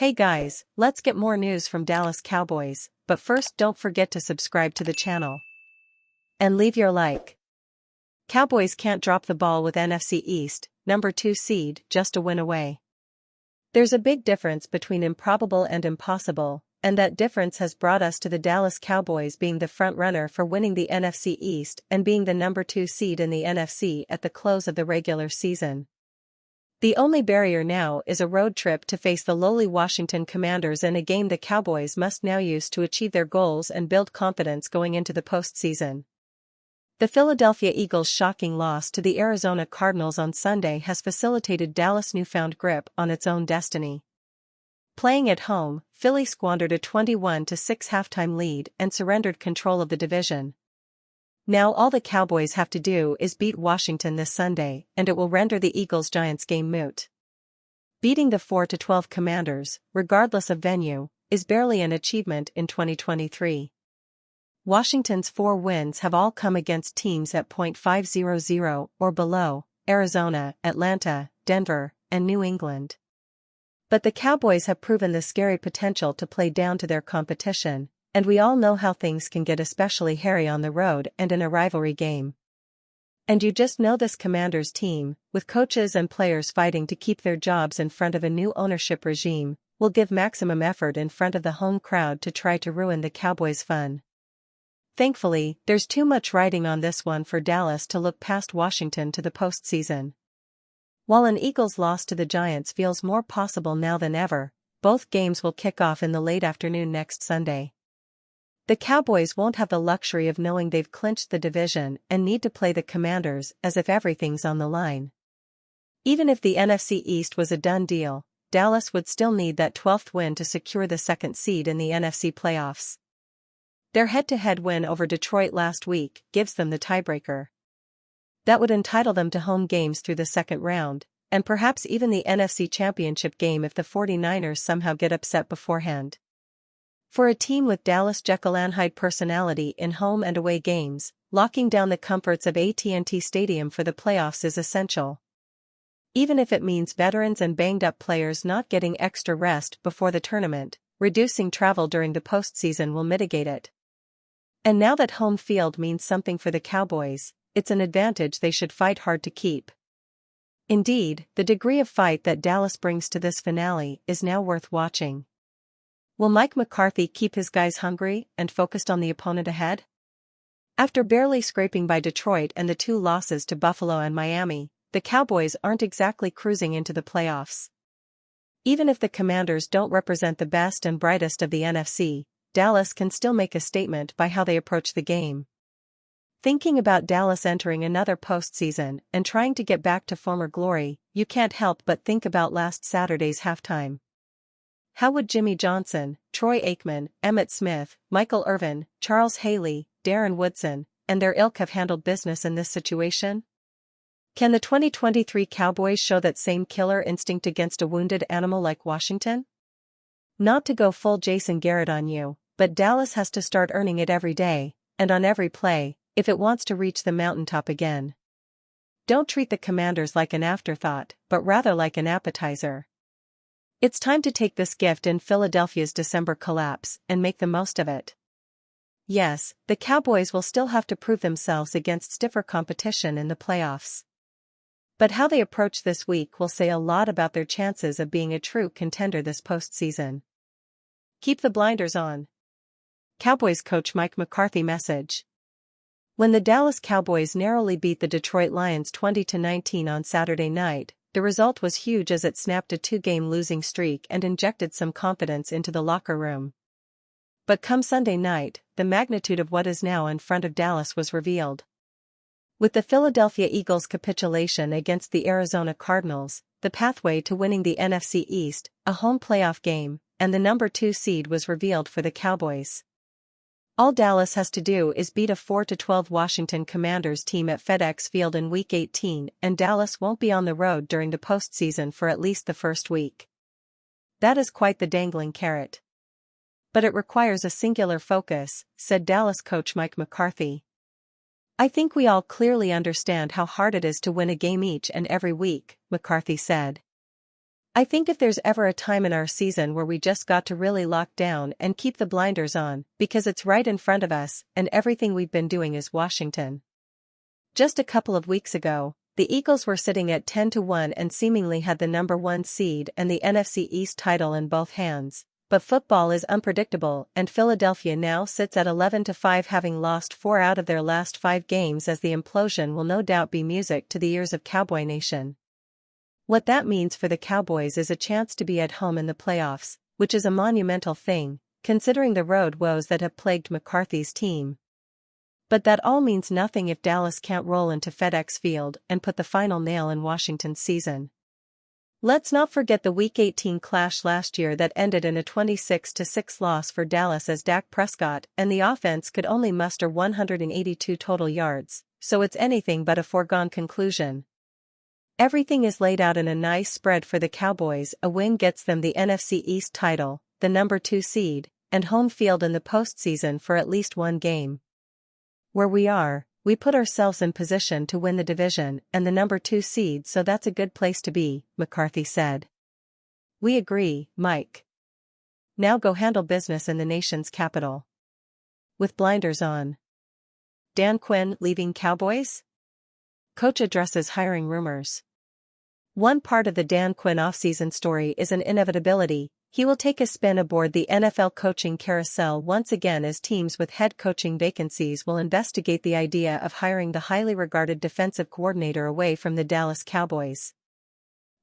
Hey guys, let's get more news from Dallas Cowboys, but first don't forget to subscribe to the channel. And leave your like. Cowboys can't drop the ball with NFC East, number 2 seed, just a win away. There's a big difference between improbable and impossible, and that difference has brought us to the Dallas Cowboys being the frontrunner for winning the NFC East and being the number 2 seed in the NFC at the close of the regular season. The only barrier now is a road trip to face the lowly Washington Commanders in a game the Cowboys must now use to achieve their goals and build confidence going into the postseason. The Philadelphia Eagles' shocking loss to the Arizona Cardinals on Sunday has facilitated Dallas' newfound grip on its own destiny. Playing at home, Philly squandered a 21-6 halftime lead and surrendered control of the division. Now all the Cowboys have to do is beat Washington this Sunday, and it will render the Eagles-Giants game moot. Beating the 4-12 Commanders, regardless of venue, is barely an achievement in 2023. Washington's 4 wins have all come against teams at .500 or below: Arizona, Atlanta, Denver, and New England. But the Cowboys have proven the scary potential to play down to their competition, and we all know how things can get especially hairy on the road and in a rivalry game. And you just know this Commanders team, with coaches and players fighting to keep their jobs in front of a new ownership regime, will give maximum effort in front of the home crowd to try to ruin the Cowboys' fun. Thankfully, there's too much riding on this one for Dallas to look past Washington to the postseason. While an Eagles loss to the Giants feels more possible now than ever, both games will kick off in the late afternoon next Sunday. The Cowboys won't have the luxury of knowing they've clinched the division and need to play the Commanders as if everything's on the line. Even if the NFC East was a done deal, Dallas would still need that 12th win to secure the 2nd seed in the NFC playoffs. Their head-to-head win over Detroit last week gives them the tiebreaker. That would entitle them to home games through the second round, and perhaps even the NFC Championship game if the 49ers somehow get upset beforehand. For a team with Dallas' Jekyll and Hyde personality in home and away games, locking down the comforts of AT&T Stadium for the playoffs is essential. Even if it means veterans and banged-up players not getting extra rest before the tournament, reducing travel during the postseason will mitigate it. And now that home field means something for the Cowboys, it's an advantage they should fight hard to keep. Indeed, the degree of fight that Dallas brings to this finale is now worth watching. Will Mike McCarthy keep his guys hungry and focused on the opponent ahead? After barely scraping by Detroit and the 2 losses to Buffalo and Miami, the Cowboys aren't exactly cruising into the playoffs. Even if the Commanders don't represent the best and brightest of the NFC, Dallas can still make a statement by how they approach the game. Thinking about Dallas entering another postseason and trying to get back to former glory, you can't help but think about last Saturday's halftime. How would Jimmy Johnson, Troy Aikman, Emmitt Smith, Michael Irvin, Charles Haley, Darren Woodson, and their ilk have handled business in this situation? Can the 2023 Cowboys show that same killer instinct against a wounded animal like Washington? Not to go full Jason Garrett on you, but Dallas has to start earning it every day, and on every play, if it wants to reach the mountaintop again. Don't treat the Commanders like an afterthought, but rather like an appetizer. It's time to take this gift in Philadelphia's December collapse and make the most of it. Yes, the Cowboys will still have to prove themselves against stiffer competition in the playoffs. But how they approach this week will say a lot about their chances of being a true contender this postseason. Keep the blinders on. Cowboys coach Mike McCarthy message. When the Dallas Cowboys narrowly beat the Detroit Lions 20-19 on Saturday night, the result was huge as it snapped a 2-game losing streak and injected some confidence into the locker room. But come Sunday night, the magnitude of what is now in front of Dallas was revealed. With the Philadelphia Eagles' capitulation against the Arizona Cardinals, the pathway to winning the NFC East, a home playoff game, and the number 2 seed was revealed for the Cowboys. All Dallas has to do is beat a 4-12 Washington Commanders team at FedEx Field in Week 18 and Dallas won't be on the road during the postseason for at least the first week. That is quite the dangling carrot. But it requires a singular focus, said Dallas coach Mike McCarthy. I think we all clearly understand how hard it is to win a game each and every week, McCarthy said. I think if there's ever a time in our season where we just got to really lock down and keep the blinders on, because it's right in front of us and everything we've been doing is Washington. Just a couple of weeks ago, the Eagles were sitting at 10-1 and seemingly had the number 1 seed and the NFC East title in both hands. But football is unpredictable, and Philadelphia now sits at 11-5, having lost 4 out of their last 5 games, as the implosion will no doubt be music to the ears of Cowboy Nation. What that means for the Cowboys is a chance to be at home in the playoffs, which is a monumental thing, considering the road woes that have plagued McCarthy's team. But that all means nothing if Dallas can't roll into FedEx Field and put the final nail in Washington's season. Let's not forget the Week 18 clash last year that ended in a 26-6 loss for Dallas, as Dak Prescott and the offense could only muster 182 total yards, so it's anything but a foregone conclusion. Everything is laid out in a nice spread for the Cowboys. A win gets them the NFC East title, the number 2 seed, and home field in the postseason for at least one game. Where we are, we put ourselves in position to win the division and the number 2 seed, so that's a good place to be, McCarthy said. We agree, Mike. Now go handle business in the nation's capital. With blinders on. Dan Quinn leaving Cowboys? Coach addresses hiring rumors. One part of the Dan Quinn offseason story is an inevitability. He will take a spin aboard the NFL coaching carousel once again, as teams with head coaching vacancies will investigate the idea of hiring the highly regarded defensive coordinator away from the Dallas Cowboys.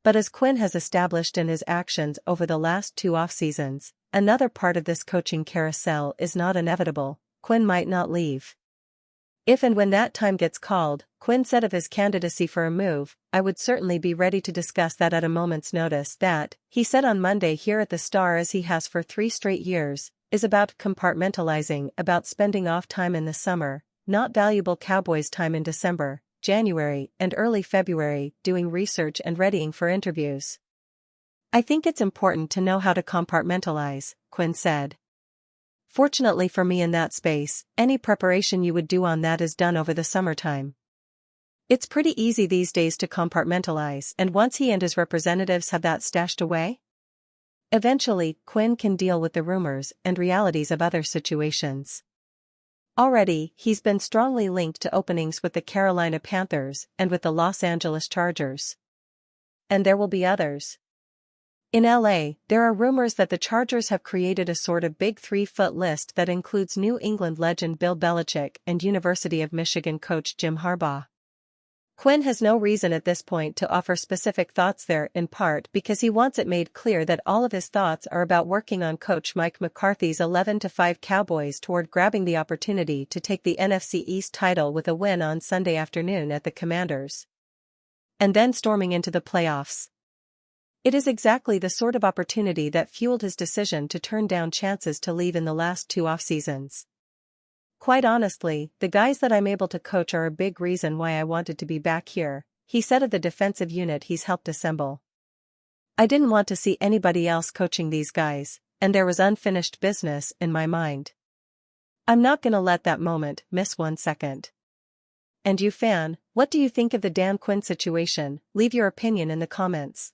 But as Quinn has established in his actions over the last 2 offseasons, another part of this coaching carousel is not inevitable. Quinn might not leave. If and when that time gets called, Quinn said of his candidacy for a move, I would certainly be ready to discuss that at a moment's notice. That, he said on Monday here at the Star, as he has for 3 straight years, is about compartmentalizing, about spending off time in the summer, not valuable Cowboys time in December, January, and early February, doing research and readying for interviews. I think it's important to know how to compartmentalize, Quinn said. Fortunately for me in that space, any preparation you would do on that is done over the summertime. It's pretty easy these days to compartmentalize, and once he and his representatives have that stashed away, eventually, Quinn can deal with the rumors and realities of other situations. Already, he's been strongly linked to openings with the Carolina Panthers and with the Los Angeles Chargers. And there will be others. In LA, there are rumors that the Chargers have created a sort of big 3-foot list that includes New England legend Bill Belichick and University of Michigan coach Jim Harbaugh. Quinn has no reason at this point to offer specific thoughts there, in part because he wants it made clear that all of his thoughts are about working on Coach Mike McCarthy's 11-5 Cowboys toward grabbing the opportunity to take the NFC East title with a win on Sunday afternoon at the Commanders, and then storming into the playoffs. It is exactly the sort of opportunity that fueled his decision to turn down chances to leave in the last 2 off-seasons. Quite honestly, the guys that I'm able to coach are a big reason why I wanted to be back here, he said of the defensive unit he's helped assemble. I didn't want to see anybody else coaching these guys, and there was unfinished business in my mind. I'm not gonna let that moment miss 1 second. And you fan, what do you think of the Dan Quinn situation? Leave your opinion in the comments.